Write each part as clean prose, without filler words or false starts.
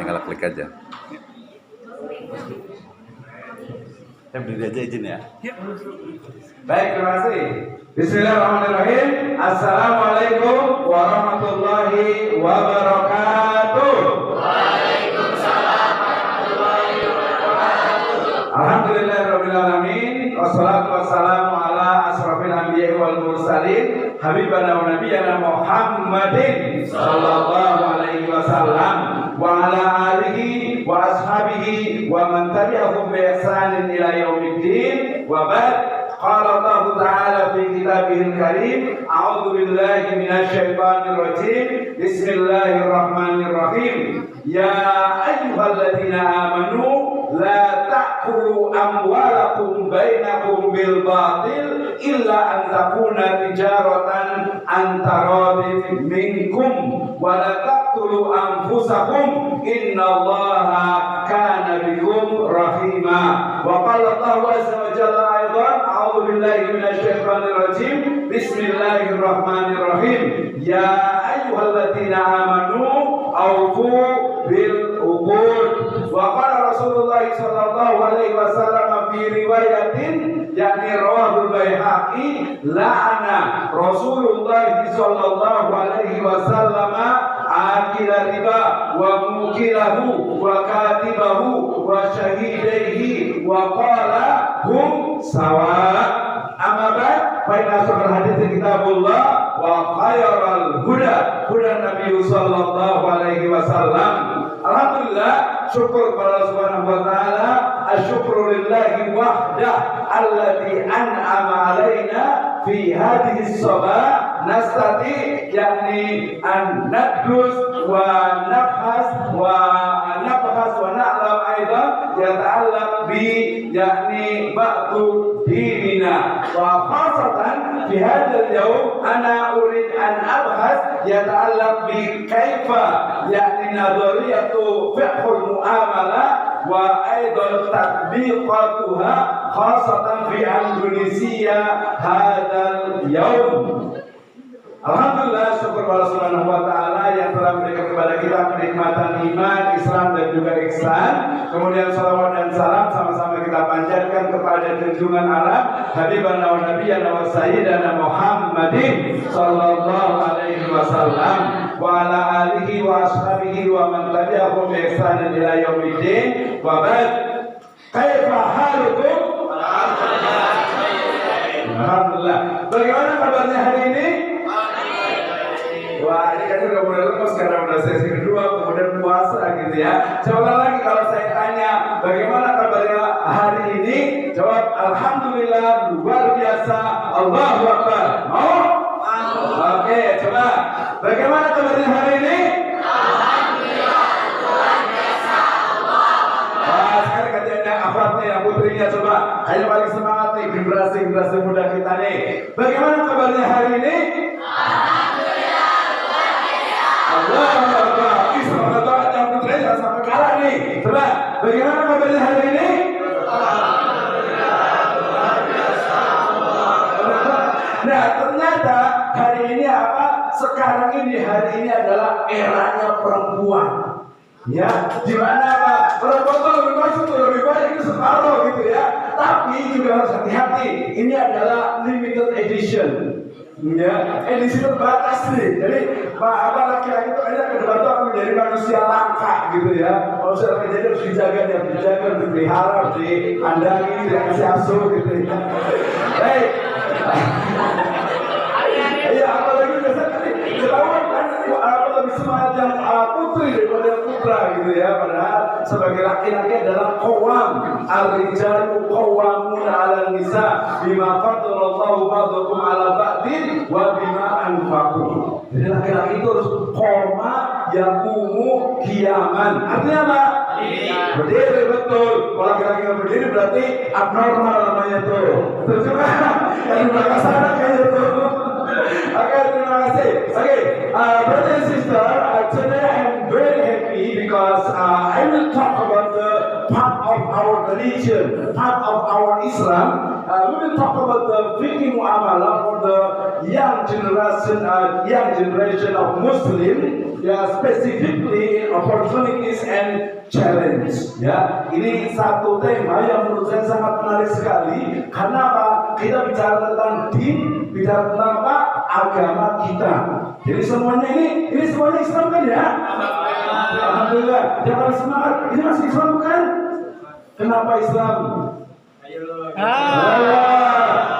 tinggal klik aja. Saya berdiri aja izin ya. Baik, terima kasih. Bismillahirrahmanirrahim. Assalamualaikum warahmatullahi wabarakatuh. Waalaikumsalam warahmatullahi wabarakatuh. Alhamdulillahirabbil alamin. Wassalatu wassalamu ala asrofil anbiya'i wal mursalin habibana wa nabiyyana Muhammadin sallallahu alaihi wasallam wa ala alihi wa ashabihi wa man tabi'ahum bi ihsanin ila yaumiddin wa ba'd. Qala Allah Ta'ala fi kitabihil karim, a'udzu billahi minasy syaithanir rajim. Bismillahirrahmanirrahim. Ya ayyuhalladzina amanu la ta'kulu amwalakum bainakum bil batil illa an takuna tijaratan an taradin minkum wa la taqtulu anfusakum innallaha kana bikum rahima. Wa qala Allah azza wa jalla aidan, a'udzu billahi minasy syaithanir rajim. Bismillahirrahmanirrahim. Ya ayyuhalladzina amanu awfu bil uqud. Wa qala Rasulullah sallallahu alaihi wasallam fi riwayatin, yakni rawahul Baihaqi, la'ana Rasulullah sallallahu alaihi wasallam akila riba wa mukilahu wa katibahu wa shahidaihi wa qala hum sawa. Amma ba'd, fa inna ashrafal hadithi kitabullah wa khairal huda huda Nabi sallallahu alaihi wasallam. Alhamdulillah, syukur kepada Subhanahu wa taala, asyukru lillahi wahdah allati an'ama alaina fi hadhihi sabah nastati, yakni an nadrus wa nabhas wa na'lam aidan yata'allaq bi, yakni ba'du dinina wa khasatan fi hadzal yawm ana urid an abhas yata'allaq bi kaifa, yakni nadhariyatu fiqhul muamalah wa aidan tatbiqatuha khasatan fi Indonesia hadzal yawm. Alhamdulillah, syukur kepada Subhanahu wa taala yang telah memberikan kepada kita kenikmatan iman, Islam dan juga ihsan. Kemudian salawat dan salam sama-sama kita panjatkan kepada junjungan Arab Habibana wa nabiyyana wa sayyidana Muhammadin sallallahu alaihi wasallam wa ala alihi wa ashabihi wa man tabi'ahum bi ihsanin ila yaumiddin wa ba'd. Kaifa halukum? Alhamdulillah. Bagaimana kabarnya hari ini? Wah, ini kan udah mulai lemes karena udah sesi kedua, kemudian puasa gitu ya. Coba lagi kalau saya tanya, bagaimana kabarnya hari ini? Jawab, alhamdulillah, luar biasa, Allahu Akbar. Mau? Oke, coba. Bagaimana kabarnya hari ini? Alhamdulillah, luar biasa, Allahu Akbar. Wah, sekarang katanya akhwatnya, yang putrinya, coba. Ayo paling semangat nih, generasi muda kita nih. Bagaimana kabarnya hari ini? Allah Akbar. Semangat banget yang putranya, jangan sampai kalah nih. Coba, bagaimana kabarnya hari ini? Alhamdulillah, luar biasa, Allahu Akbar. Nah, ternyata hari ini apa? Sekarang ini, hari ini adalah eranya perempuan. Ya, di mana apa? Perempuan itu lebih masuk, lebih banyak itu separuh gitu ya. Tapi juga harus hati-hati. Ini adalah limited edition. Ya, edisi terbatas nih. Jadi, laki-laki itu kayaknya ke depan tuh akan menjadi manusia langka gitu ya. Manusia langka jadi harus dijaga, harus dipelihara, harus dikandangi, dikasih asuh gitu ya. Baik. Iya, apalagi biasanya ketahuan kan apa lebih semangat yang putri daripada putra gitu ya. Padahal sebagai laki-laki adalah qawwam, ar-rijalu qawwamun 'alan nisa bima faddalallahu ba'dakum 'ala ba'din wa bima anfaqu. Jadi laki-laki itu harus qoma yaqumu qiyaman. Artinya apa? Berdiri, betul. Kalau laki-laki yang berdiri berarti abnormal namanya tuh. Terjemah yang belakang sana kayaknya tuh. Oke, terima kasih. Oke, brother and sister, today I'm very happy because I will talk about the part of our religion, part of our Islam. We will talk about the fiqh muamalah for the young generation of Muslim, specifically in opportunities and challenge. Ya, ini satu tema yang menurut saya sangat menarik sekali. Karena apa? Kita bicara tentang din, bicara tentang apa? Agama kita. Jadi semuanya ini semuanya Islam kan ya? Alhamdulillah. Jangan semangat. Ini masih Islam bukan? Kenapa Islam?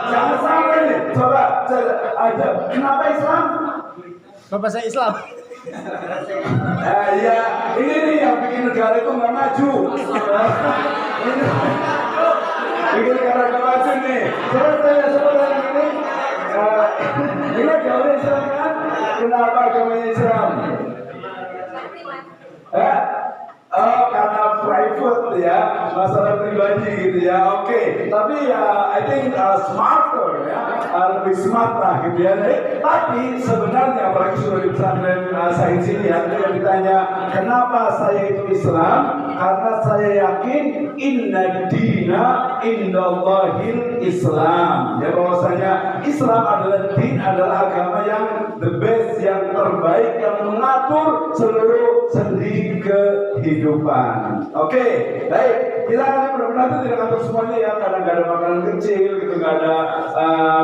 Jangan sampai nih. Coba aja. Kenapa Islam? Bapak saya Islam. Ya, ini nih yang bikin negara itu nggak maju. Bikin negara nggak maju nih. Coba tanya ini. Ini agama Islam kan? Kenapa agama Islam? Oh, karena private ya, masalah pribadi gitu ya. Oke. Tapi ya, I think smarter ya, lebih smart lah gitu ya. Tapi sebenarnya apalagi sudah di pesantren sains ini ya, ketika ditanya kenapa saya itu Islam, karena saya yakin inna dina indallahil Islam. Ya, bahwasanya Islam adalah din, adalah agama yang the best, yang terbaik, yang mengatur seluruh sendi kehidupan. Oke, baik. Kita akan benar-benar itu tidak ngatur semuanya ya. Kadang nggak ada makanan kecil, gitu, nggak ada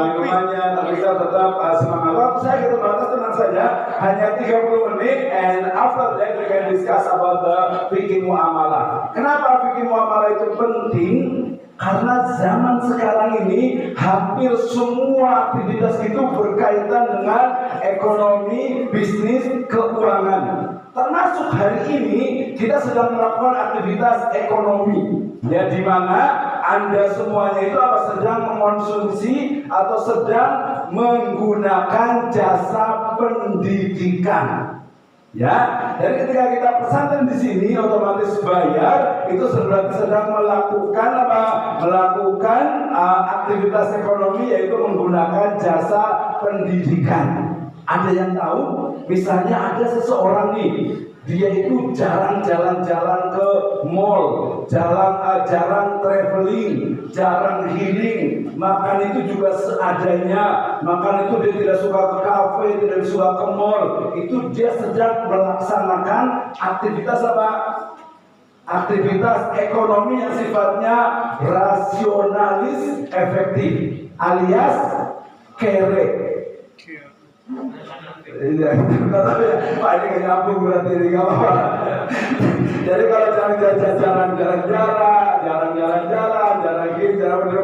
minumannya, tapi kita tetap semangat. Waktu saya kita batas tenang saja, hanya 30 menit, and after that we can discuss about the fikih muamalah. Kenapa fikih muamalah itu penting? Karena zaman sekarang ini hampir semua aktivitas itu berkaitan dengan ekonomi, bisnis, keuangan. Termasuk hari ini kita sedang melakukan aktivitas ekonomi, ya, di mana Anda semuanya itu apa, sedang mengonsumsi atau sedang menggunakan jasa pendidikan. Ya, jadi ketika kita pesantren di sini otomatis bayar, itu berarti sedang melakukan apa? Melakukan aktivitas ekonomi, yaitu menggunakan jasa pendidikan. Ada yang tahu? Misalnya ada seseorang nih, dia itu jarang jalan-jalan ke mall, jarang traveling, jarang healing, makan itu juga seadanya, makan itu dia tidak suka ke kafe, tidak suka ke mall. Itu dia sedang melaksanakan aktivitas apa? Aktivitas ekonomi yang sifatnya rasionalis efektif, alias kere. Iya, tapi Pak ini nggak nyambung berarti ini nggak apa-apa. Jadi kalau jarang jalan-jalan,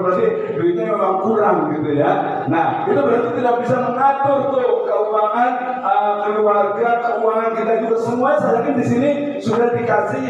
berarti duitnya memang kurang gitu ya. Nah, itu berarti tidak bisa mengatur tuh keuangan keluarga, keuangan kita juga semua. Saya yakin di sini sudah dikasih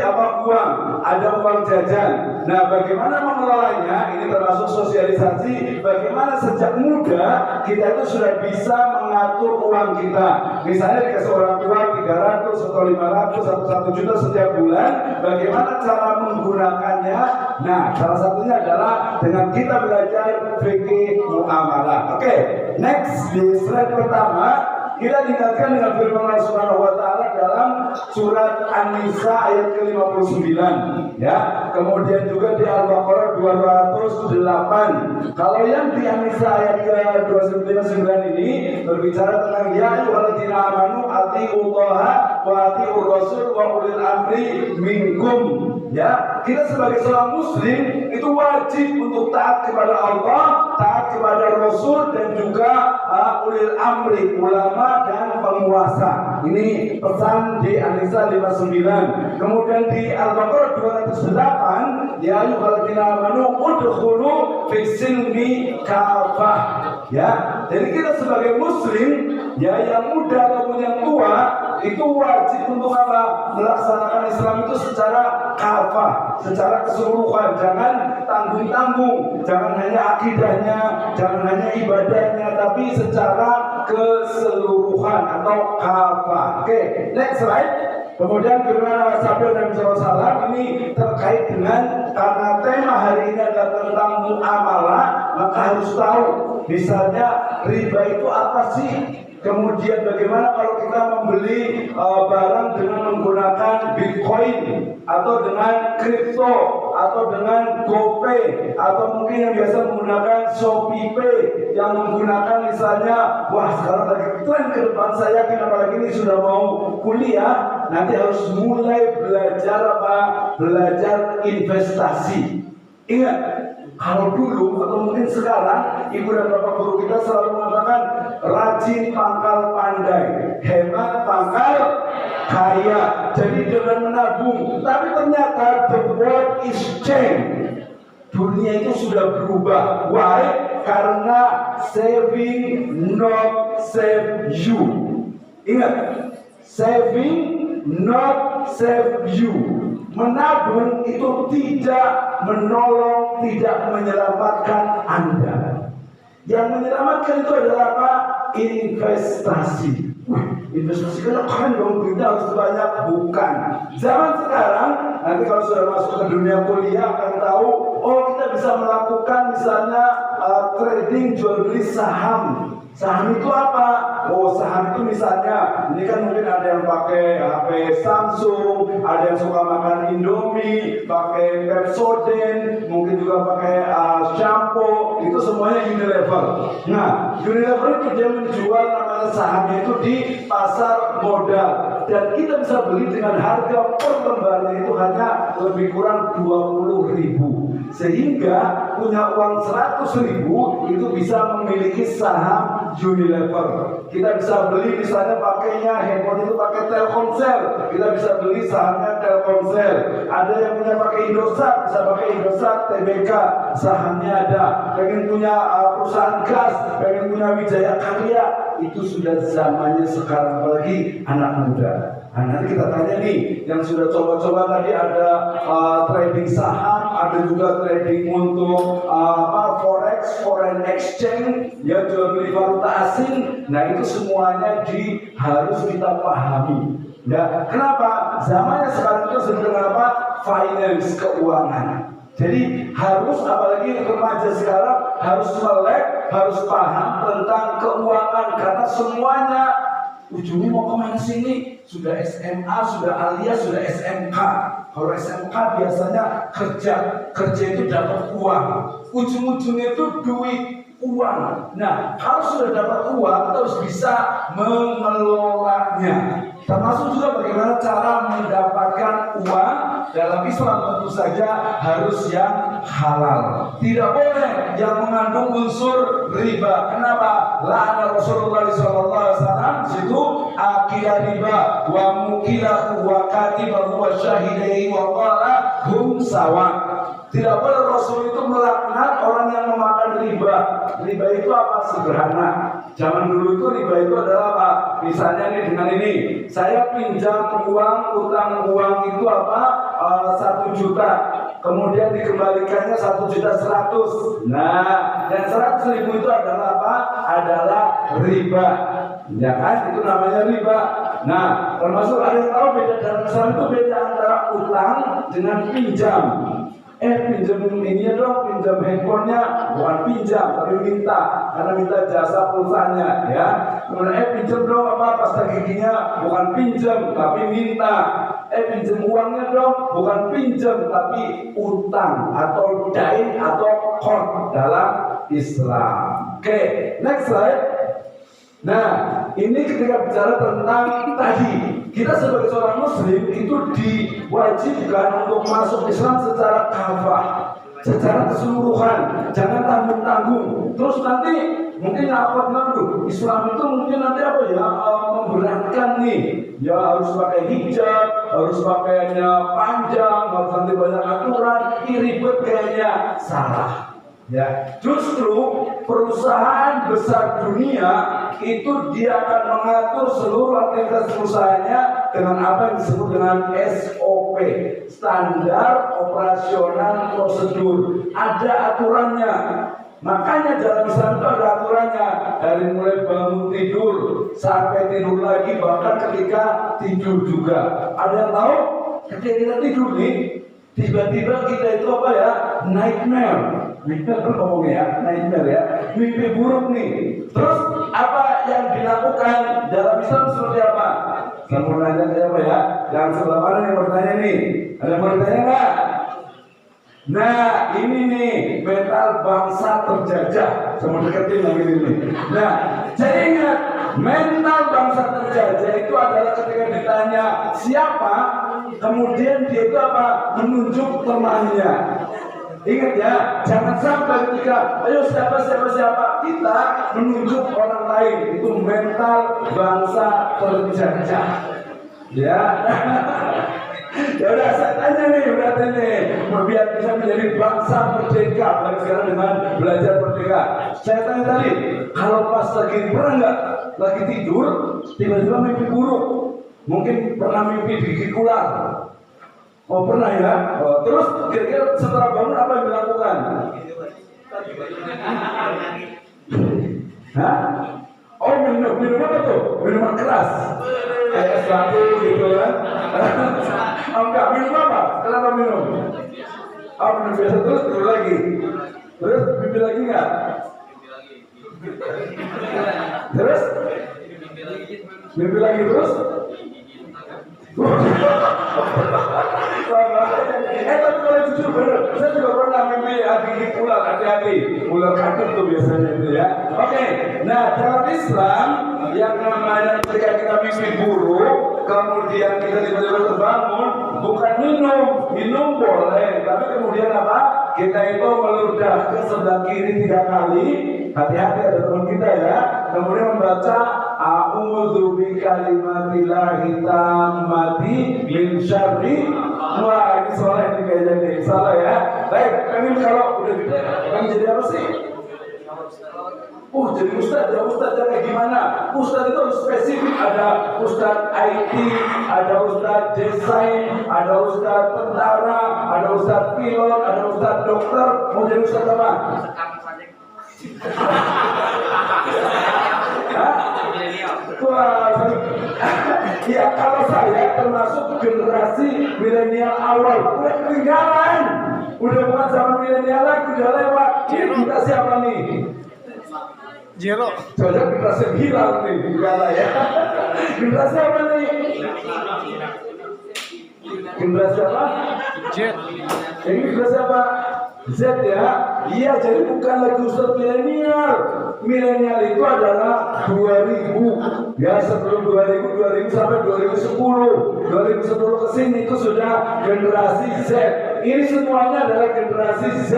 uang, ada uang jajan. Nah, bagaimana mengelolanya? Ini termasuk sosialisasi. Bagaimana sejak muda kita itu sudah bisa mengatur uang kita. Misalnya dikasih orang tua 300 atau 500 atau 1 juta setiap bulan. Bagaimana cara menggunakannya? Nah, salah satunya adalah dengan kita belajar fikih muamalah. Oke, next di slide pertama kita diingatkan dengan firman Allah Subhanahu wa taala dalam surat An-Nisa ayat ke-59 ya. Kemudian juga di Al-Baqarah 208. Kalau yang di An-Nisa ayat ke-259 ini berbicara tentang ya ayyuhalladzina amanu atiiullaha wa atiiur rasul wa ulil amri minkum. Ya, kita sebagai seorang muslim itu wajib untuk taat kepada Allah, taat kepada Rasul, dan juga ulil amri, ulama dan penguasa. Ini pesan di An-Nisa 59. Kemudian di Al-Baqarah 208, ya ayyuhalladzina amanu udkhulu fis-silmi kafah. Ya, jadi kita sebagai muslim, ya, yang muda ataupun yang tua, itu wajib untuk apa? Melaksanakan Islam itu secara kafah, secara keseluruhan. Jangan tanggung-tanggung, jangan hanya akidahnya, jangan hanya ibadahnya, tapi secara keseluruhan atau kafah. Oke, next slide. Kemudian firman Sabda Nabi SAW ini terkait dengan, karena tema hari ini adalah tentang muamalah, maka harus tahu misalnya riba itu apa sih? Kemudian bagaimana kalau kita membeli barang dengan menggunakan Bitcoin atau dengan kripto atau dengan GoPay atau mungkin yang biasa menggunakan ShopeePay yang menggunakan misalnya, wah sekarang lagi tren ke depan, saya yakin apalagi ini sudah mau kuliah, nanti harus mulai belajar apa? Belajar investasi. Ingat, kalau dulu atau mungkin sekarang ibu dan bapak guru kita selalu mengatakan rajin pangkal pandai, hemat pangkal kaya. Jadi dengan menabung, tapi ternyata the world is change. Dunia itu sudah berubah. Why? Karena saving not save you. Ingat, saving not save you. Menabung itu tidak menolong, tidak menyelamatkan Anda. Yang menyelamatkan itu adalah apa? Investasi. Investasi kan keren dong, duitnya harus banyak. Bukan. Zaman sekarang, nanti kalau sudah masuk ke dunia kuliah akan tahu, oh kita bisa melakukan misalnya trading jual beli saham. Saham itu apa? Oh, saham itu misalnya, ini kan mungkin ada yang pakai HP Samsung, ada yang suka makan Indomie, pakai Pepsodent, mungkin juga pakai shampoo, itu semuanya Unilever. Nah, Unilever itu dia menjual namanya sahamnya itu di pasar modal. Dan kita bisa beli dengan harga per lembarnya itu hanya lebih kurang 20.000. Sehingga punya uang 100.000 itu bisa memiliki saham Unilever. Kita bisa beli misalnya pakainya handphone itu pakai Telkomsel, kita bisa beli sahamnya Telkomsel. Ada yang punya pakai Indosat, bisa pakai Indosat, TBK, sahamnya ada. Pengen punya perusahaan gas, pengen punya Wijaya Karya, itu sudah zamannya sekarang, apalagi anak muda. Nah, nanti kita tanya nih, yang sudah coba-coba tadi ada trading saham, ada juga trading untuk forex, foreign exchange, ya jual beli valuta asing. Nah itu semuanya harus kita pahami. Ya, kenapa? Zamannya sekarang itu disebut dengan apa? Finance, keuangan. Jadi harus, apalagi remaja sekarang harus melek, harus paham tentang keuangan karena semuanya ujungnya mau kemana sini? Sudah SMA, sudah alia, sudah SMK. Kalau SMK biasanya kerja itu dapat uang. Ujung-ujungnya itu duit, uang. Nah, kalau sudah dapat uang, kita harus bisa mengelolanya. Termasuk juga bagaimana cara mendapatkan uang dalam Islam, tentu saja harus yang halal. Tidak boleh yang mengandung unsur riba. Kenapa? La'ana Rasulullah SAW situ akila riba wa mukilahu wa katibahu wa syahidai wa qala hum sawa. Tidak boleh Rasul itu melaknat orang yang memakan riba. Riba itu apa? Sederhana. Zaman dulu itu riba itu adalah apa? Misalnya nih dengan ini, saya pinjam uang, utang uang itu apa? 1 juta. Kemudian dikembalikannya 1.100.000. Nah, dan 100.000 itu adalah apa? Adalah riba. Ya kan? Itu namanya riba. Nah, termasuk ada yang tahu beda dalam Islam itu beda antara utang dengan pinjam. Pinjam ini dong, pinjam handphonenya, bukan pinjam tapi minta, karena minta jasa pulsanya, ya. Kemudian pinjam dong apa pasta giginya, bukan pinjam tapi minta. Pinjam uangnya dong, bukan pinjam tapi utang atau dain atau qard dalam Islam. Oke, next slide. Nah, ini ketika bicara tentang tadi, kita sebagai seorang muslim itu diwajibkan untuk masuk Islam secara kafah, secara keseluruhan, jangan tanggung-tanggung. Terus nanti mungkin apa bilang tuh, Islam itu mungkin nanti apa ya, memberatkan nih, ya harus pakai hijab, harus pakaiannya panjang, harus nanti banyak aturan, ribet kayaknya. Salah. Ya, justru perusahaan besar dunia itu dia akan mengatur seluruh aktivitas perusahaannya dengan apa yang disebut dengan SOP, standar operasional prosedur. Ada aturannya. Makanya dalam Islam itu ada aturannya, dari mulai bangun tidur sampai tidur lagi, bahkan ketika tidur juga. Ada yang tahu ketika kita tidur nih, tiba-tiba kita itu apa ya? Nightmare ngomongnya ya, nightmare ya, mimpi buruk nih. Terus apa yang dilakukan dalam Islam seperti apa? Saya mau nanya apa ya? Jangan sebelah mana yang bertanya nih? Ada yang bertanya nggak? Nah ini nih mental bangsa terjajah. Saya mau deketin yang ini nih. Nah jadi ingat, mental bangsa terjajah itu adalah ketika ditanya siapa, kemudian dia itu apa? Menunjuk temannya. Ingat ya, jangan sampai ketika ayo siapa kita menunjuk orang lain. Itu mental bangsa terjajah. Ya. Ya udah saya tanya nih, biar bisa menjadi bangsa merdeka. Lagi sekarang dengan belajar merdeka. Saya tanya tadi, kalau pas lagi pernah nggak lagi tidur tiba-tiba mimpi buruk? Mungkin pernah mimpi gigi ular. Oh pernah ya. Oh, terus kira-kira setelah bangun apa yang dilakukan? Hah? Oh minum apa tuh? Minuman keras. Kayak es batu gitu kan? Oh enggak, minum apa? Kenapa minum? Oh minum biasa terus lagi. Terus mimpi lagi enggak? Terus? Mimpi lagi terus? Tapi kalau jujur bener, saya juga pernah mimpi gigi ular, hati-hati, ular kaki tuh biasanya itu ya. Oke, nah dalam Islam yang namanya ketika kita mimpi buruk, kemudian kita tiba-tiba terbangun, bukan minum boleh, tapi kemudian apa? Kita itu meludah ke sebelah kiri 3 kali, hati-hati ada teman kita ya, kemudian membaca a'udzu bikalimatillahi tammati min syarri. Wah ini salah ini kayaknya nih, salah ya. Baik, kami kalau udah gede, kami jadi apa sih? Jadi ustadz kayak gimana? Ustadz itu spesifik, ada ustadz IT, ada ustadz desain, ada ustadz tentara, ada ustadz pilot, ada ustadz dokter. Mau jadi ustadz apa? Wah, ya kalau saya termasuk generasi milenial awal, udah ketinggalan, udah bukan zaman milenial lagi, udah lewat. Kita siapa nih? Jero. Coba generasi hilang nih, enggak ya. Generasi apa nih? Generasi apa? Z. Ini generasi apa? Z ya. Iya, jadi bukan lagi ustadz milenial. Milenial itu adalah 2000. Ya, sebelum 2000 sampai 2010. 2010 ke sini itu sudah generasi Z. Ini semuanya adalah generasi Z.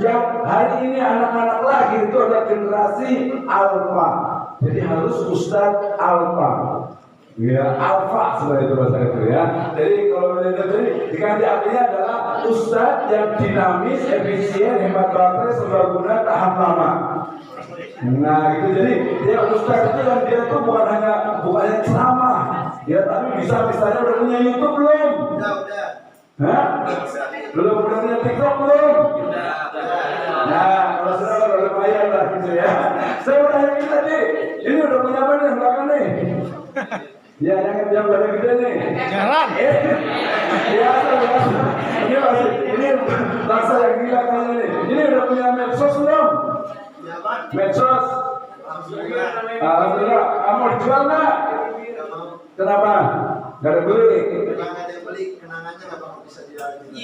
Yang hari ini anak-anak lagi itu adalah generasi alfa. Jadi harus ustadz alfa. Ya, alfa seperti itu bahasa itu ya. Jadi kalau milenial tadi diganti artinya adalah ustadz yang dinamis, efisien, hemat baterai, serbaguna, tahan lama. Nah gitu, jadi dia ustadz itu yang dia tuh bukan hanya ceramah, ya tapi bisa misalnya udah punya YouTube belum? Udah. Hah? Belum punya TikTok belum? Nah kalau sudah lumayan lah gitu ya. Saya udah yang tadi, ini udah punya apa nih belakang nih? Ya yang pada gede nih. Jalan. Biasa. Ini bangsa yang gila kayaknya nih. Ini udah punya medsos belum? Medsos. Alhamdulillah. Kamu dijual nggak? Kenapa? Gak ada beli. Kalau nggak ada yang beli, kenangannya nggak bakal bisa dilalui.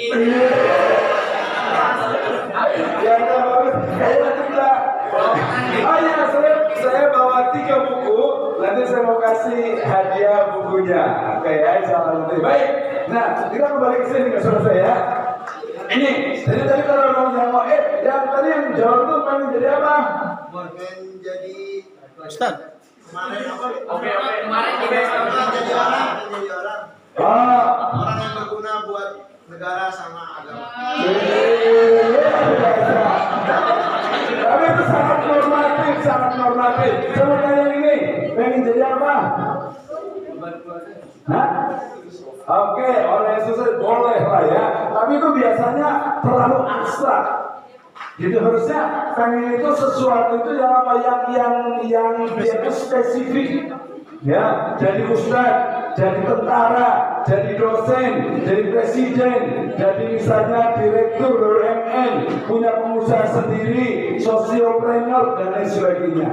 Ya nggak bagus. Kayaknya tidak. Oh iya, saya bawa 3 buku. Nanti saya mau kasih hadiah bukunya. Oke ya, insyaallah nanti. Baik. Nah, kita kembali ke sini ke saudara saya. Ini, jadi tadi kalau mau yang tadi yang jawab itu pengen jadi apa? Pengen jadi Ustaz. kemarin apa? Oke. Kemarin juga Jadi orang. Orang yang berguna buat negara sama agama. Tapi itu sangat normatif. Saya mau tanya ini, pengen jadi apa? Hah? Oke, orang yang susah boleh lah ya. Tapi itu biasanya terlalu abstrak. Jadi harusnya pengen itu sesuatu itu yang apa yang dia itu spesifik. Ya, jadi ustadz, jadi tentara, jadi dosen, jadi presiden, jadi misalnya direktur BUMN, punya pengusaha sendiri, sosiopreneur dan lain sebagainya.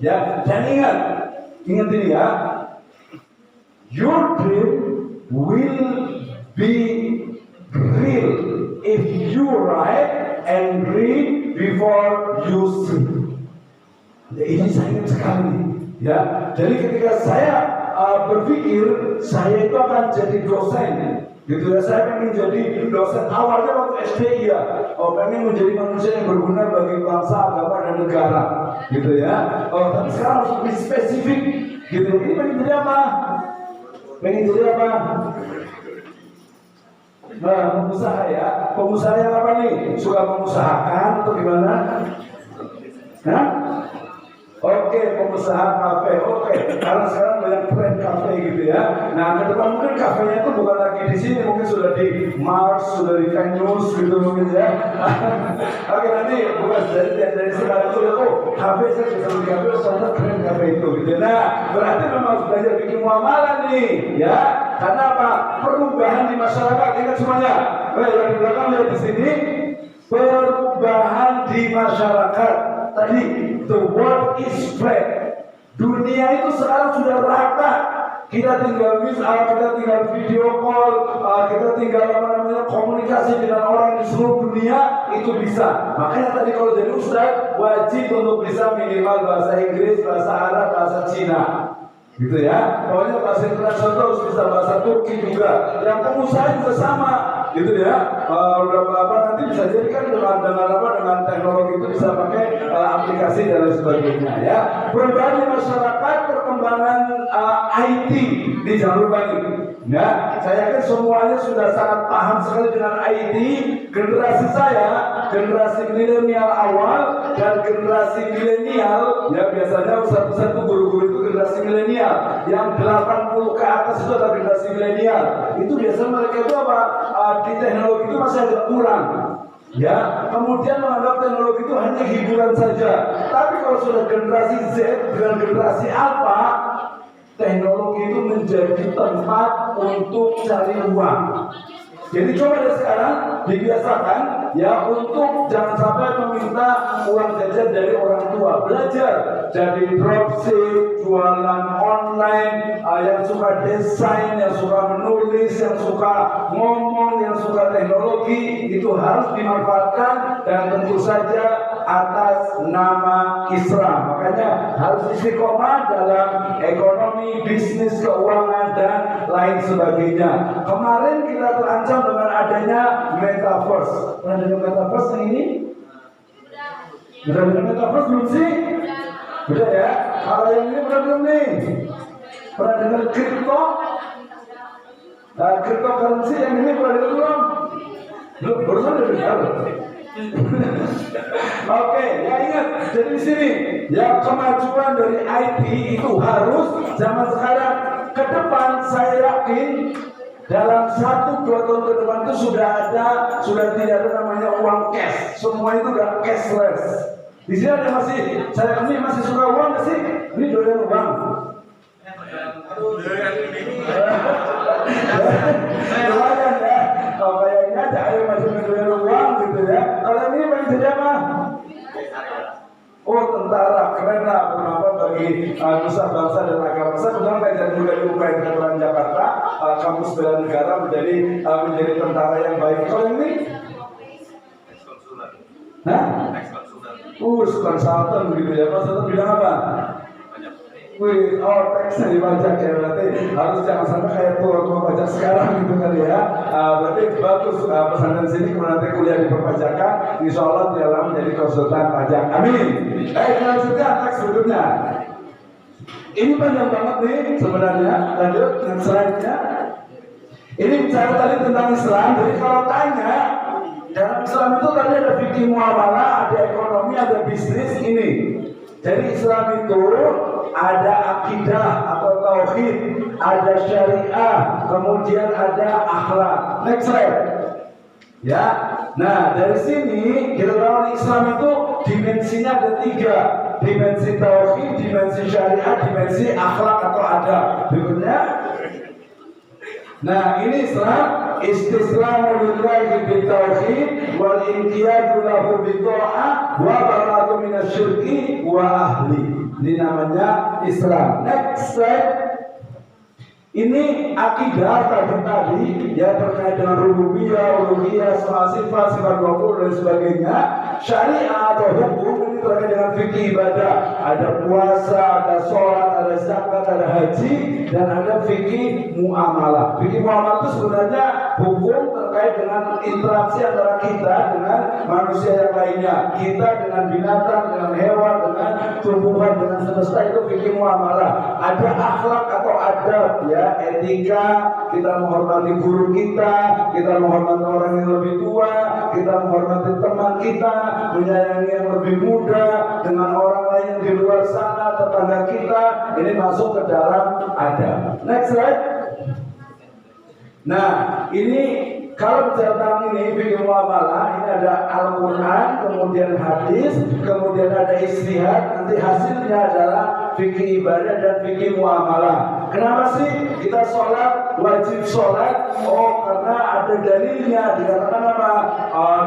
Ya, dan ingat ini ya, your dream will be real if you write and read before you sleep. Ya, ini saya ingat sekali. Ya, jadi ketika saya berpikir saya itu akan jadi dosen, gitu ya. Saya pengen jadi dosen awalnya waktu SD ya, pengen menjadi manusia yang berguna bagi bangsa, agama dan negara, gitu ya. Tapi sekarang harus lebih spesifik, gitu. Ini pengen jadi apa? Pengen jadi apa? Nah, pengusaha ya. Pengusaha yang apa nih? Suka mengusahakan atau gimana? Hah? Oke, pengusaha kafe. Oke, karena sekarang banyak tren kafe gitu ya. Nah, ke depan mungkin kafenya itu bukan lagi di sini, mungkin sudah di Mars, sudah di Venus gitu mungkin ya. Oke, nanti bukan dari sekarang sudah kafe saya bisa beli kafe, soalnya tren kafe itu gitu. Nah, berarti memang harus belajar bikin muamalah nih, ya. Karena apa? Perubahan di masyarakat, ingat semuanya. Yang di belakang lihat di sini, perubahan di masyarakat. Tadi, the world is flat. Dunia itu sekarang sudah rata. Kita tinggal kita tinggal video call, kita tinggal komunikasi dengan orang di seluruh dunia itu bisa. Makanya tadi kalau jadi ustaz wajib untuk bisa minimal bahasa Inggris, bahasa Arab, bahasa Cina. Gitu ya. Pokoknya bahasa internasional harus bisa, bahasa Turki juga. Yang pengusaha juga sama. Gitu ya, nanti bisa jadi kan dengan teknologi itu bisa pakai aplikasi dan lain sebagainya ya. Perubahan di masyarakat, perkembangan IT di jalur balik. Ya, saya yakin semuanya sudah sangat paham sekali dengan IT. Generasi saya, generasi milenial awal dan generasi milenial, ya biasanya ustaz-ustaz itu guru-guru itu generasi milenial. Yang 80 ke atas itu adalah generasi milenial. Itu biasanya mereka itu apa? Di teknologi itu masih agak kurang. Ya, kemudian menganggap teknologi itu hanya hiburan saja. Tapi kalau sudah generasi Z dengan generasi Alpha, teknologi itu menjadi tempat untuk cari uang. Jadi coba dari sekarang dibiasakan ya untuk jangan sampai meminta uang jajan dari orang tua. Belajar jadi dropship, jualan online, yang suka desain, yang suka menulis, yang suka ngomong, yang suka teknologi itu harus dimanfaatkan dan tentu saja atas nama Islam. Makanya harus istiqomah dalam ekonomi, bisnis, keuangan dan lain sebagainya. Kemarin kita terancam dengan adanya metaverse. Pernah dengar metaverse yang ini? Sudah dengar metaverse belum sih? Sudah ya. Kalau yang ini pernah belum nih? Pernah dengar kripto? Cryptocurrency yang ini pernah dengar belum? Belum, barusan udah dengar. Oke, ya ingat. Jadi di sini, ya kemajuan dari IT itu harus zaman sekarang. Ke depan saya yakin dalam 1-2 tahun ke depan itu sudah tidak ada namanya uang cash. Semua itu udah cashless. Di sini ada masih, saya ini masih suka uang nggak sih? Ini doyan uang. Lumayan ya. Kalau kayaknya aja ayo masih doyan uang gitu ya. Kalau ini paling jadi apa? Oh, tentara, keren lah, bermanfaat bagi nusa bangsa dan agama. Saya kebetulan belajar juga di UPN Keturunan Jakarta, kampus bela negara menjadi tentara yang baik. Kalau ini? Hah? Konsultan gitu ya. Konsultan bidang apa? Wih, teksnya dibajak ya, berarti harus jangan sampai kayak tua pajak sekarang gitu kali ya. Berarti bagus pesantren sini kemudian nanti kuliah di perpajakan, insya Allah dia menjadi konsultan pajak. Amin. Lanjutkan teks berikutnya. Ini panjang banget nih sebenarnya. Lanjut dengan slide-nya. Ini bicara tadi tentang Islam. Jadi kalau tanya dalam Islam itu tadi ada fikih muamalah, ada ekonomi, ada bisnis ini. Jadi Islam itu ada akidah atau tauhid, ada syariah, kemudian ada akhlak. Next slide. Ya, nah dari sini kita tahu Islam itu dimensinya ada 3, dimensi tauhid, dimensi syariah, dimensi akhlak atau adab. Berikutnya. Nah ini Islam, istislamu lillahi bitauhid wal inqiyadu lahu bitta'ah wa bara'atu minasyirki wa ahli. Ini namanya Islam. Next slide. Ini akidah tadi ya terkait dengan rububiyah, uluhiyah, sifat 20 dan sebagainya. Syariah atau hukum ini terkait dengan fikih ibadah. Ada puasa, ada sholat, ada zakat, ada haji, dan ada fikih muamalah. Fikih muamalah itu sebenarnya hukum terkait dengan interaksi antara kita dengan manusia yang lainnya, kita dengan binatang, dengan hewan, dengan tumbuhan, dengan semesta. Itu fikih muamalah. Ada akhlak atau adab, ya, etika, kita menghormati guru kita menghormati orang yang lebih tua, kita menghormati teman kita, menyayangi yang lebih muda, dengan orang lain yang di luar sana, tetangga kita. Ini masuk ke dalam adab. Next slide. Nah, ini kalau bicara tentang ini fikih muamalah, ini ada Al-Quran, kemudian hadis, kemudian ada ijtihad. Nanti hasilnya adalah fikih ibadah dan fikih muamalah. Kenapa sih kita sholat, wajib sholat? Oh, karena ada dalilnya. Dikatakan apa?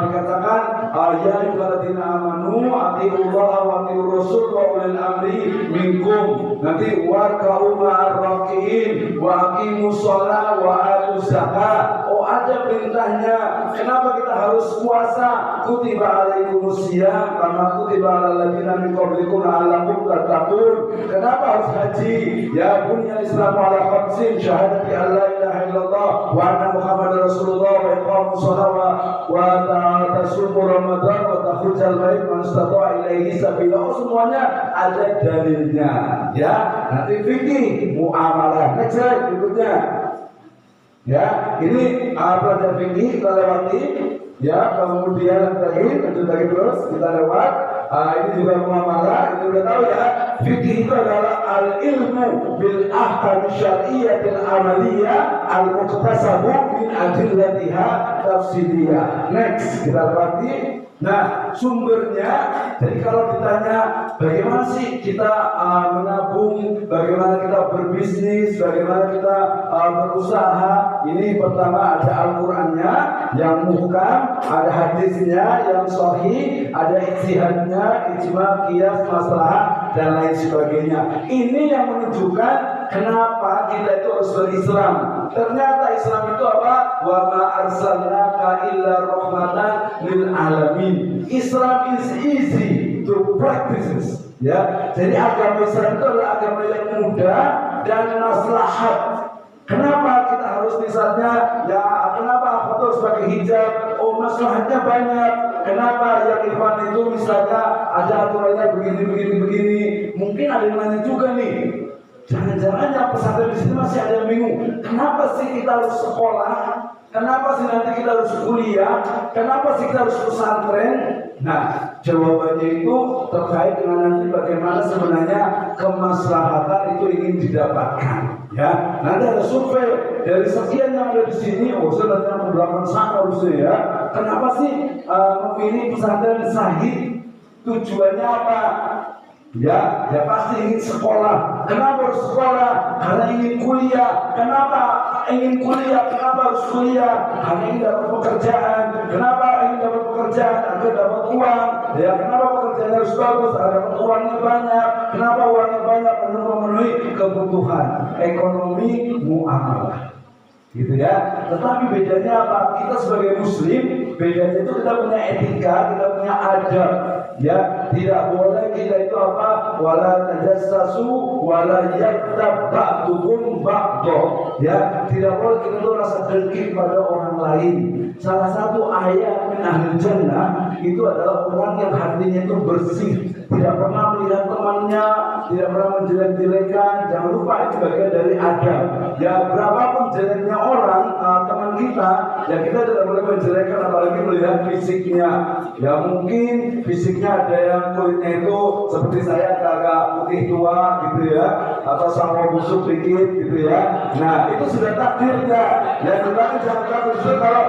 Dikatakan ya ayyuhalladzina amanu atiullaha wa atiur rasul wa ulil amri minkum. Nanti warka'u ma'ar rakiin wa aqimus shalah wa atuz zakat. Oh, ada perintahnya. Kenapa kita harus puasa? Kutiba alaikumus syiyam kama kutiba alal ladzina min qablikum la'allakum tattaqun. Kenapa harus haji? Ya bunyal Islamu ala khamsin syahadati alla ilaha illallah wa anna Muhammadar Rasulullah wa iqamus shalah wa ta'tasumu Ramadan wa takhujal bait man istata'a ilaihi sabila. Semuanya ada dalilnya. Ya, nanti fikih muamalah. Next slide berikutnya. Ya, ini pelajaran fikih kita lewati. Ya, kemudian lanjut lagi terus kita lewat. Ini juga muamalah. Ini udah tahu ya. Fikih itu adalah al-ilmu bil ahkam syar'iyyatil amaliyah al-muqtasabu min adillatiha tafsiliyah. Next kita lewati. Nah, sumbernya, jadi kalau ditanya bagaimana sih kita menabung, bagaimana kita berbisnis, bagaimana kita berusaha, ini pertama ada Al-Qurannya yang muhkam, ada hadisnya yang sahih, ada ijtihadnya, ijma, qiyas, maslahah, dan lain sebagainya. Ini yang menunjukkan kenapa kita itu harus berislam. Ternyata Islam itu apa? Wa ma arsalnaka illa rahmatan lil alamin. Islam is easy to practice. Ya, jadi agama Islam itu adalah agama yang mudah dan maslahat. Kenapa kita harus misalnya, ya kenapa aku harus pakai hijab? Oh, maslahatnya banyak. Kenapa ya Ikhwan itu misalnya ada aturannya begini. Mungkin ada yang nanya juga nih. Jangan-jangan yang pesantren di sini masih ada yang bingung. Kenapa sih kita harus sekolah? Kenapa sih nanti kita harus kuliah? Kenapa sih kita harus pesantren? Nah, jawabannya itu terkait dengan nanti bagaimana sebenarnya kemaslahatan itu ingin didapatkan. Ya, nanti ada survei dari sekian yang ada di sini. Oh, saya nanti yang belakang sana harusnya ya. Kenapa sih memilih pesantren sahih? Tujuannya apa? Ya pasti ingin sekolah. Kenapa harus sekolah? Karena ingin kuliah. Kenapa ingin kuliah? Kenapa harus kuliah? Karena ingin dapat pekerjaan. Kenapa ingin dapat pekerjaan? Agar dapat uang. Ya, kenapa pekerjaannya harus bagus? Agar dapat uangnya banyak. Kenapa uangnya banyak? Untuk memenuhi kebutuhan ekonomi muamalah. Gitu ya. Tetapi bedanya apa? Kita sebagai muslim, bedanya itu kita punya etika, kita punya adab. Ya, tidak boleh kita itu apa? Wala tajassasu wala yaktab ba'dukum ba'dha. Ya, tidak boleh kita itu rasa dengki pada orang lain. Salah satu ayat min ahli jannah itu adalah orang yang hatinya itu bersih, tidak pernah melihat temannya, tidak pernah menjelek-jelekan. Jangan lupa itu bagian dari adab. Ya, berapapun jeleknya orang, teman kita, ya kita tidak boleh menjelekkan, apalagi melihat fisiknya. Ya mungkin fisiknya ada yang kulitnya itu seperti saya agak putih tua gitu ya, atau sama busuk dikit gitu ya. Nah itu sudah takdirnya. Ya kita jangan takut kalau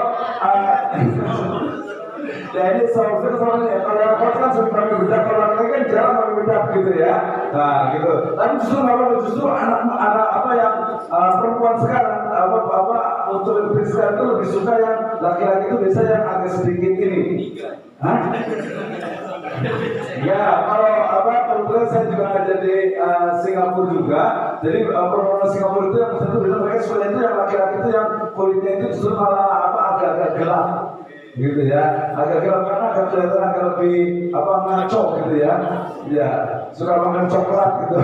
ya ini soalnya kalau yang kuat kan sering pakai bedak, kalau laki kan jarang pakai bedak gitu ya. Nah gitu. Tapi justru anak apa yang perempuan sekarang apa untuk sekarang itu lebih suka yang laki-laki itu biasanya yang agak sedikit ini. Hah? Ya kalau kebetulan saya juga ada di Singapura juga. Jadi perempuan Singapura itu yang biasanya mereka sekolah itu yang laki-laki itu yang kulitnya itu justru malah agak-agak gelap. gitu ya, agak gelap karena agak kelihatan agak lebih ngaco gitu ya, ya suka makan coklat gitu.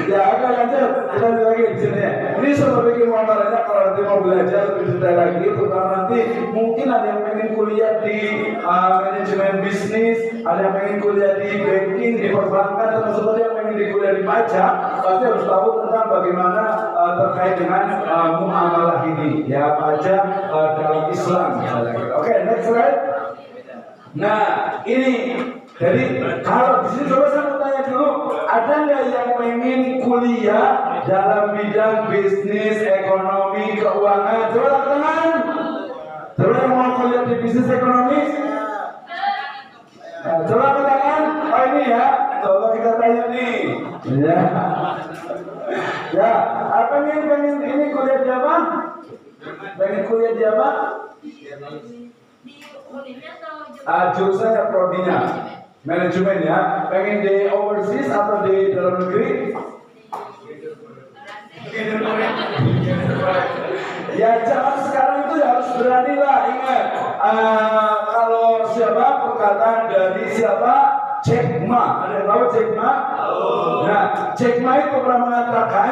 Ya oke lanjut, kita lanjut lagi di sini ya. Ini sudah bikin muamalahnya kalau nanti mau belajar lebih detail lagi, terutama nanti mungkin ada yang pengen kuliah di manajemen bisnis, ada yang pengen kuliah di banking, di perbankan, atau seperti yang pengen di kuliah di pajak, pasti harus tahu tentang bagaimana terkait dengan muamalah ini, ya pajak dalam Islam. Oke, next slide. Nah, ini jadi kalau di sini coba saya mau tanya dulu, ada nggak yang pengen kuliah dalam bidang bisnis, ekonomi, keuangan? Coba angkat tangan. Coba yang mau kuliah di bisnis ekonomi? Nah, coba angkat tangan. Oh ini ya, coba kita tanya nih. Ya, ya. Pengen ini kuliah di apa? Pengen kuliah di apa? Jurusannya prodinya manajemen ya. Pengen di overseas atau di dalam negeri? Ya zaman sekarang itu harus berani lah. Ingat kalau siapa perkataan dari siapa? Jack Ma. Ada yang tahu Jack Ma? Nah, Jack Ma itu pernah mengatakan,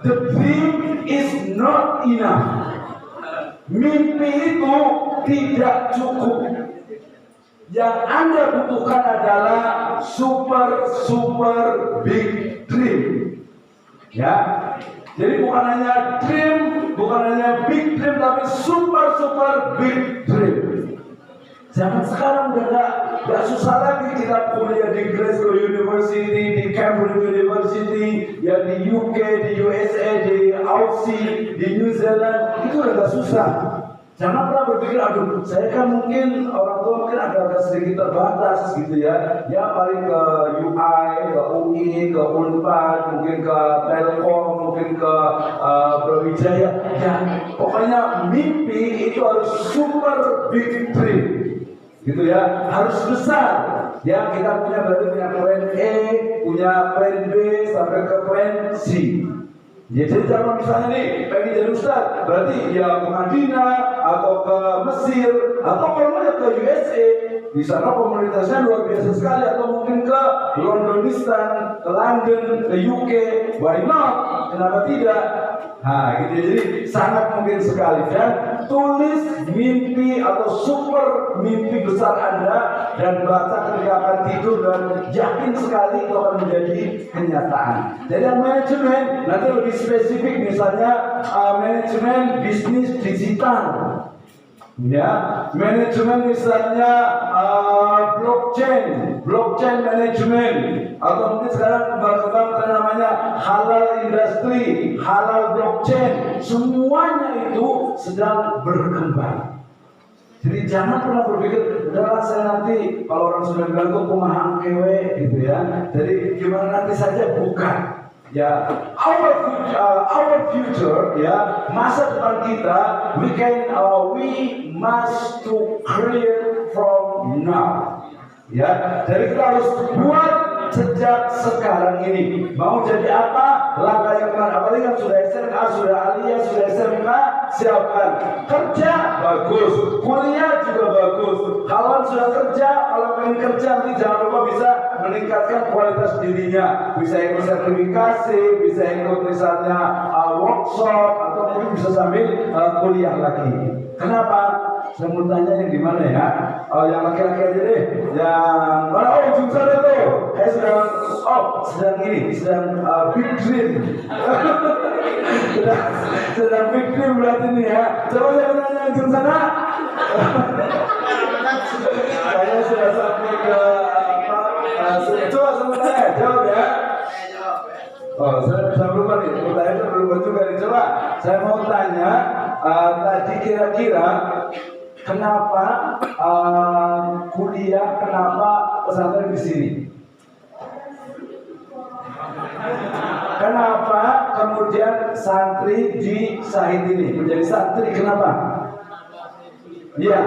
the dream is not enough. Mimpi itu tidak cukup. Yang Anda butuhkan adalah super big dream. Ya. Jadi bukan hanya dream, bukan hanya big dream, tapi super big dream. Zaman sekarang udah gak susah lagi kita kuliah di Glasgow University, di Cambridge University, ya di UK, di USA, di Aussie, di New Zealand, itu udah gak susah. Jangan pernah berpikir, aduh, saya kan mungkin orang tua mungkin agak sedikit terbatas gitu ya. Ya paling ke UI, ke UI, ke Unpad, mungkin ke Telkom, mungkin ke Brawijaya. Ya, pokoknya mimpi itu harus super big dream. Gitu ya, harus besar. Ya, kita berarti punya plan A, punya plan B, sampai ke plan C. Ya, jadi kalau misalnya nih pengen jadi ustaz, berarti ya ke Madinah atau ke Mesir atau kalau mau ke USA, di sana komunitasnya luar biasa sekali, atau mungkin ke Londonistan, ke London, ke UK, why not? Kenapa tidak? Nah, gitu jadi sangat mungkin sekali. Dan tulis mimpi atau super mimpi besar Anda dan baca ketika akan tidur dan yakin sekali itu akan menjadi kenyataan. Jadi yang manajemen nanti lebih spesifik, misalnya manajemen bisnis digital. Ya, manajemen misalnya blockchain manajemen, atau mungkin sekarang berkembang namanya halal industri, halal blockchain, semuanya itu sedang berkembang. Jadi jangan pernah berpikir, udahlah saya nanti kalau orang sudah bilang itu kumaha kewe gitu ya. Jadi gimana nanti saja, bukan. Ya, our future, ya, masa depan kita, we must to create from now. Ya, jadi kita harus buat sejak sekarang ini. Mau jadi apa? Langkah yang mana? Apalagi kan sudah SMA, sudah aliyah, sudah SMK, siapkan. Kerja bagus, kuliah juga bagus. Kalau sudah kerja, kalau pengen kerja nanti jangan lupa bisa meningkatkan kualitas dirinya. Bisa ikut sertifikasi, bisa ikut misalnya workshop, atau mungkin bisa sambil kuliah lagi. Kenapa? Saya mau tanya yang di mana ya? Oh, yang laki-laki aja deh. Yang mana? Oh, ujung sana tuh. Sedang big dream. sedang big dream berarti nih ya. Coba saya tanya yang ujung sana. Saya sudah sampai ke coba sama saya jawab ya. Oh, saya lupa nih. Pertanyaan saya lupa juga nih. Coba saya mau tanya tadi kira-kira kenapa kuliah, kenapa pesantren di sini? Kenapa kemudian santri di Syahid ini menjadi santri? Kenapa? Iya.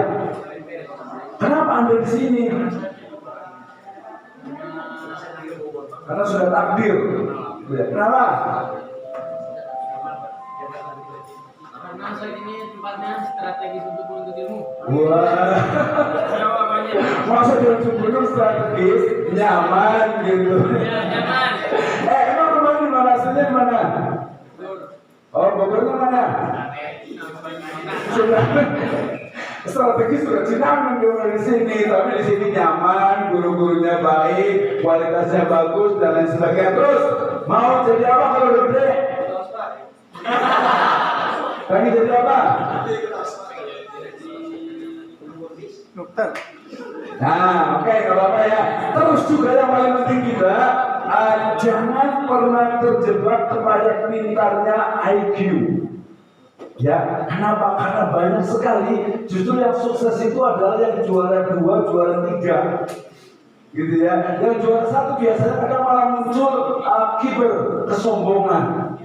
Kenapa Anda di sini? Karena sudah takdir. Kenapa? Masa ini tempatnya strategis untuk menuntut ilmu. Wah, Jawabannya. masa di ujung gunung strategis, nyaman gitu. Ya, nyaman. Emang rumah di mana? Aslinya di mana? Oh, Bogornya mana? Sudah strategis sudah nyaman di sini, tapi di sini nyaman, guru-gurunya baik, kualitasnya bagus dan lain sebagainya. Terus mau jadi apa kalau udah gede? Pengen jadi apa? Dokter. Nah, oke, kalau apa ya. Terus juga yang paling penting juga, jangan pernah terjebak kepada pintarnya IQ. Ya, kenapa? Karena banyak sekali justru yang sukses itu adalah yang juara 2, juara 3. Gitu ya. Yang juara 1 biasanya kadang malah muncul kiber, kesombongan.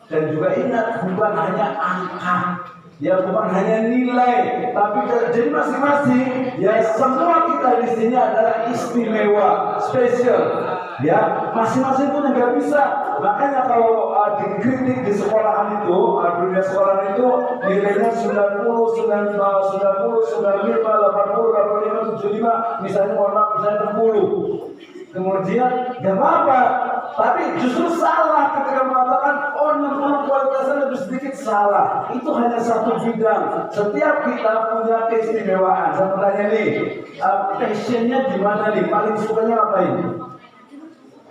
Dan juga ingat, bukan hanya angka, ya bukan hanya nilai, tapi jadi masing-masing, ya semua kita di sini adalah istimewa, spesial, ya masing-masing pun nggak bisa. Makanya kalau dikritik di sekolahan itu, dunia sekolahan itu nilainya 90, 95, 80, 85, 75, misalnya mohon misalnya 60. Kemudian nggak apa-apa, tapi justru salah ketika mengatakan oh 60 kualitasnya lebih sedikit. Salah, itu hanya satu bidang. Setiap kita punya keistimewaan. Saya mau tanya nih, passionnya di mana nih? Paling sukanya apa ini?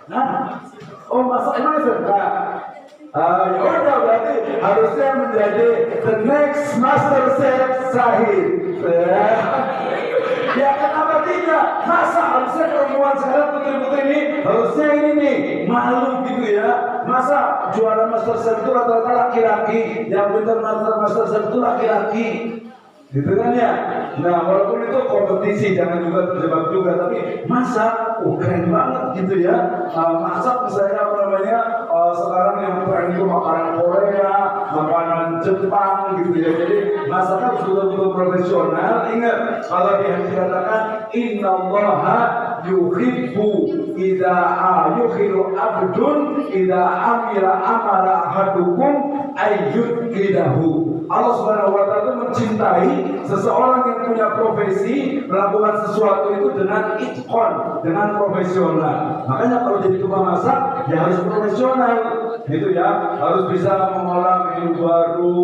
Nah, oh masa emang suka? Ya udah berarti harusnya menjadi the next master chef Sahid. Ya kenapa tidak? Masa harusnya perempuan sekarang putri-putri ini harusnya ini nih malu gitu ya? Masa juara master chef itu rata-rata laki-laki, yang pintar master chef itu laki-laki, gitu kan ya? Nah walaupun itu kompetisi, jangan juga terjebak juga, tapi masak, keren banget gitu ya. Masak misalnya apa namanya? Sekarang yang tren itu makanan Korea, makanan Jepang gitu ya. Jadi masaknya betul-betul profesional. Ingat kalau dikatakan innallaha yuhibbu idza yuhibbu abdun idza amila amala ahadukum ayyukidahu. Allah Subhanahu wa taala mencintai seseorang yang punya profesi melakukan sesuatu itu dengan itqon, dengan profesional. Makanya kalau jadi tukang masak ya harus profesional, gitu ya. Harus bisa mengolah menu baru,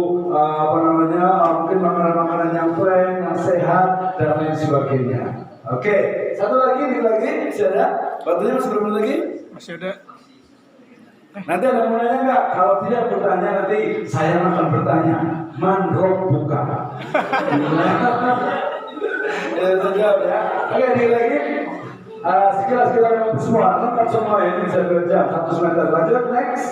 mungkin makanan-makanan yang tren, yang sehat dan lain sebagainya. Oke, satu lagi, masih ada? Waktunya masih berapa lagi? Masih ada. Nanti ada yang mau nanya nggak? Kalau tidak bertanya nanti saya akan bertanya. Man rabbuka? Ya sudah ya. Oke, ini lagi. Sekilas kita semua lengkap semua ini bisa kerja 1 semester. Lanjut next.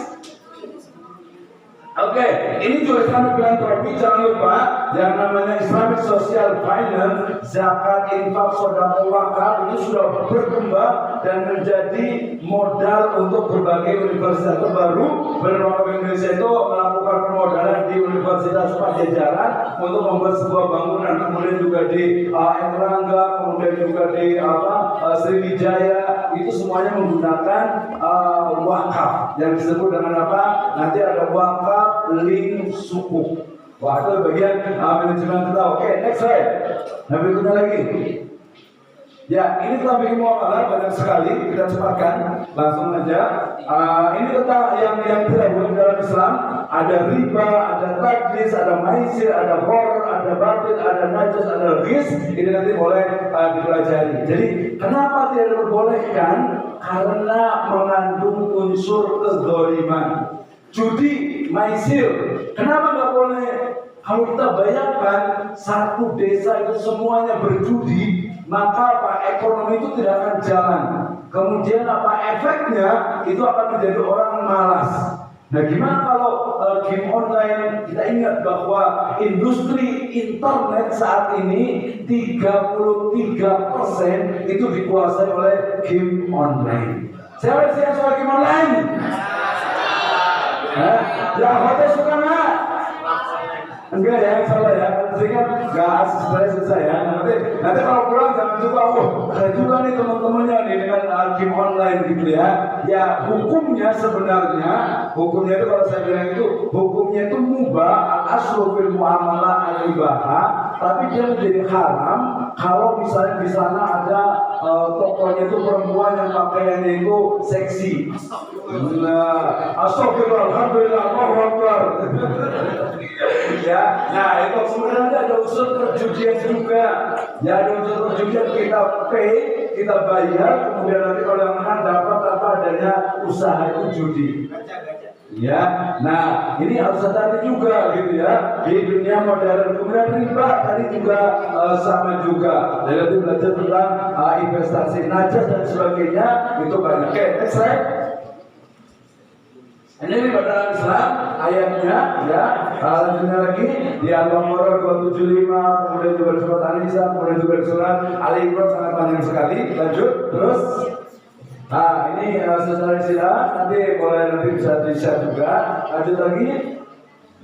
Oke, ini juga Islamic Philanthropy. Jangan lupa yang namanya Islamic Social Finance, zakat, infak, sedekah, wakaf itu sudah berkembang dan menjadi modal untuk berbagai universitas terbaru. Badan Wakaf Indonesia itu melakukan permodalan di Universitas Pajajaran untuk membuat sebuah bangunan, kemudian juga di Erlangga, kemudian juga di Sriwijaya. Itu semuanya menggunakan wakaf yang disebut dengan apa? Nanti ada wakaf link suku. Wah, itu bagian manajemen kita. Oke, next slide. Nah, berikutnya lagi. Ya, ini telah bikin muamalah banyak sekali. Kita cepatkan, langsung aja. Ini tentang yang tidak boleh dalam Islam. Ada riba, ada tadlis, ada maisir, ada horor, ada batil, ada najis, ada ghis. Ini nanti boleh dipelajari. Jadi, kenapa tidak diperbolehkan? Karena mengandung unsur kezaliman. Judi, maisir, kenapa nggak boleh? Kalau kita bayangkan satu desa itu semuanya berjudi, maka apa? Ekonomi itu tidak akan jalan. Kemudian apa efeknya? Itu akan menjadi orang malas. Nah, gimana kalau game online? Kita ingat bahwa industri internet saat ini 33% itu dikuasai oleh game online. Siapa yang suka game online? Yang hotel suka nggak? Enggak ya, salah ya. Sehingga nggak susah ya. Nanti kalau pulang jangan juga, ada juga nih teman-temannya nih dengan game online gitu ya. Ya hukumnya sebenarnya, hukumnya itu kalau saya bilang itu, hukumnya itu mubah al-aslu fil muamalah al-ibaha, tapi dia menjadi haram kalau misalnya di sana ada tokonya itu perempuan yang pakaiannya itu seksi. Nah, astagfirullah, Allahu Akbar. Ya, nah itu sebenarnya ada unsur perjudian juga. Ya, ada unsur perjudian, kita pay, kita bayar, kemudian nanti kalau yang menang dapat apa adanya usaha itu judi. Ya, nah ini harus hati juga gitu ya di dunia modern. Kemudian riba tadi juga sama juga. Jadi belajar tentang investasi najas dan sebagainya itu banyak. Oke, next slide. Ini pada Islam ayatnya ya, lanjutnya lagi di Al-Baqarah 275, kemudian juga di surat An-Nisa, kemudian juga di surat Ali Imran, sangat panjang sekali. Lanjut terus. Nah ini secara istilah nanti boleh nanti bisa di-share juga. Lanjut lagi.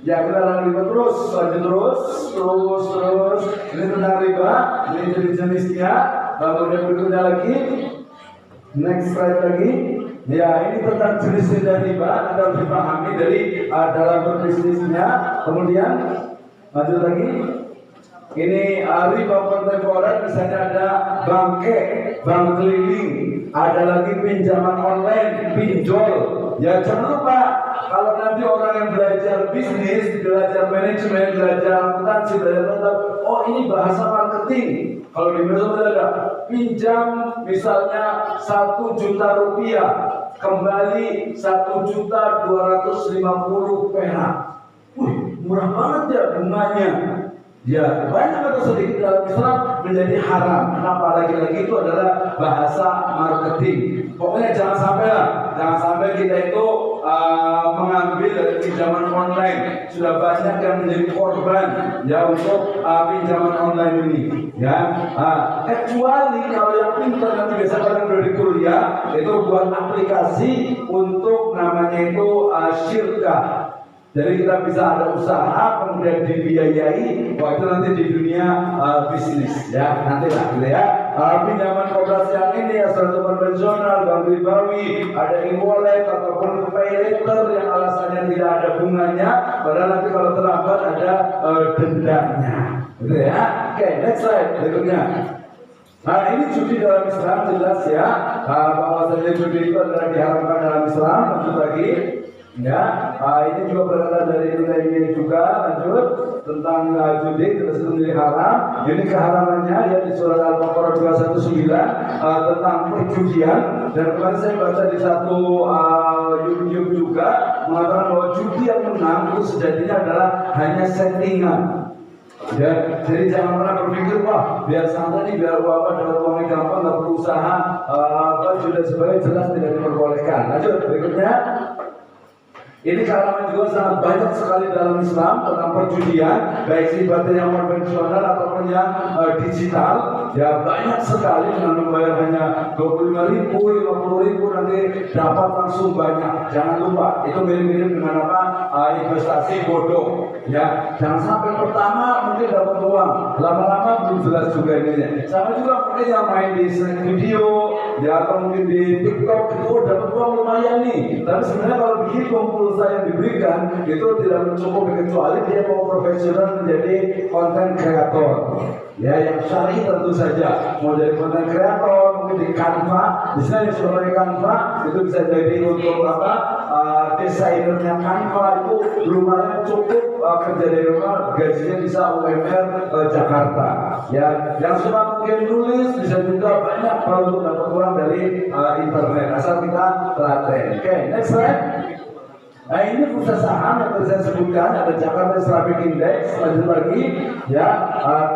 Ya kita lanjut terus, lanjut terus. Ini tentang riba, ini jenis-jenisnya. Kemudian berikutnya lagi. Next slide lagi. Ya ini tentang jenis riba, Anda harus dipahami dari dalam berbisnisnya. Kemudian lanjut lagi. Ini riba kontemporer, misalnya ada bank keliling, ada lagi pinjaman online, pinjol. Ya jangan lupa kalau nanti orang yang belajar bisnis, belajar manajemen, belajar akuntansi, oh ini bahasa marketing. Kalau di Indonesia ada pinjam misalnya 1 juta rupiah, kembali 1.250.000 perak. Murah banget ya bunganya. Ya banyak atau sedikit dalam Islam menjadi haram. Kenapa? Lagi-lagi itu adalah bahasa marketing. Pokoknya jangan sampai kita itu mengambil dari pinjaman online. Sudah banyak yang menjadi korban ya untuk pinjaman online ini. Ya, kecuali kalau yang pintar nanti biasa kadang dari kuliah itu buat aplikasi untuk namanya itu syirkah. Jadi kita bisa ada usaha kemudian dibiayai, itu nanti di dunia bisnis ya, nanti lah gitu ya. Pinjaman koperasi yang ini ya suatu konvensional, bank ribawi, ada e-wallet ataupun pay later yang alasannya tidak ada bunganya, padahal nanti kalau terlambat ada dendanya, gitu ya. Oke, next slide berikutnya. Nah ini judi dalam Islam jelas ya, bahwa judi itu adalah diharamkan dalam Islam. Lanjut lagi. Ya, ini juga berkata dari ilmu juga. Lanjut tentang judi terus menjadi haram. Ini keharamannya ya di surat Al-Baqarah 219 tentang perjudian. Dan kemarin saya baca di satu YouTube juga mengatakan bahwa judi yang menang itu sejatinya adalah hanya settingan. Ya, jadi jangan pernah berpikir wah biar santai nih, biar dapat uangnya gampang, nggak perlu usaha, judi sebagai jelas tidak diperbolehkan. Lanjut berikutnya. Ini keharaman juga sangat banyak sekali dalam Islam tentang perjudian, baik sifatnya yang konvensional ataupun yang digital. Ya banyak sekali dengan membayar hanya 25.000, 50.000 nanti dapat langsung banyak. Jangan lupa itu mirip-mirip dengan apa investasi bodoh. Ya jangan sampai pertama mungkin dapat uang, lama-lama belum jelas juga ini. Sama juga mungkin yang main di video, ya atau mungkin di TikTok itu dapat uang lumayan nih. Tapi sebenarnya kalau begitu pulsa yang diberikan itu tidak mencukupi kecuali dia mau profesional menjadi konten kreator. Ya yang syar'i tentu saja mau jadi konten kreator mungkin di Canva, di sana sebagai Canva itu bisa jadi untuk apa desainernya Canva itu lumayan cukup kerja dari rumah, gajinya bisa UMR Jakarta. Ya yang suka mungkin nulis bisa juga banyak kalau untuk dapat uang dari internet asal kita telaten. Oke, next slide. Nah ini bursa saham yang tadi saya sebutkan, ada Jakarta Islamic Index. Lanjut lagi ya,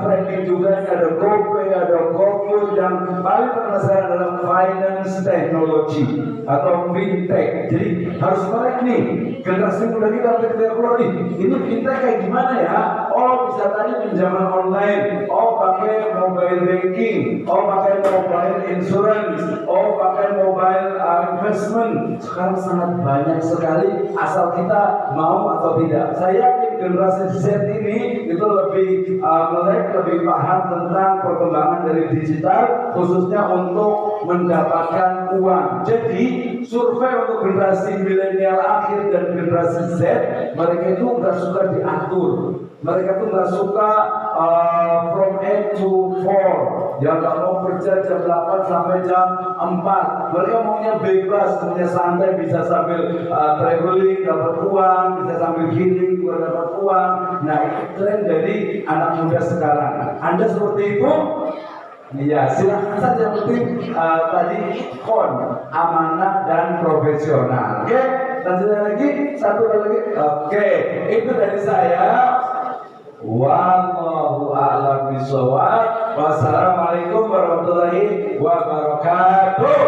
trading juga ini ada GoPay, ada GoFood. Yang paling terkenal adalah finance technology atau fintech. Jadi harus melek nih generasi muda kita keluar nih, ini fintech kayak gimana ya? Oh bisa tadi pinjaman online, oh pakai mobile banking, oh pakai mobile insurance, oh pakai mobile investment. Sekarang sangat banyak sekali asal kita mau atau tidak. Saya yakin generasi Z ini itu lebih melek, lebih paham tentang perkembangan dari digital, khususnya untuk mendapatkan uang. Jadi survei untuk generasi milenial akhir dan generasi Z, mereka itu nggak suka diatur. Mereka tuh nggak suka from 8 to 4. Ya nggak mau kerja jam 8 sampai jam 4. Mereka maunya bebas, maunya santai, bisa sambil traveling dapat uang, bisa sambil healing juga dapat uang. Nah itu tren dari anak muda sekarang. Anda seperti itu? Iya, silahkan saja. Yang penting tadi amanah dan profesional. Oke, lanjut lagi, satu lagi. Oke, itu dari saya. Wallahu a'lam bishawab. Wassalamualaikum warahmatullahi wabarakatuh.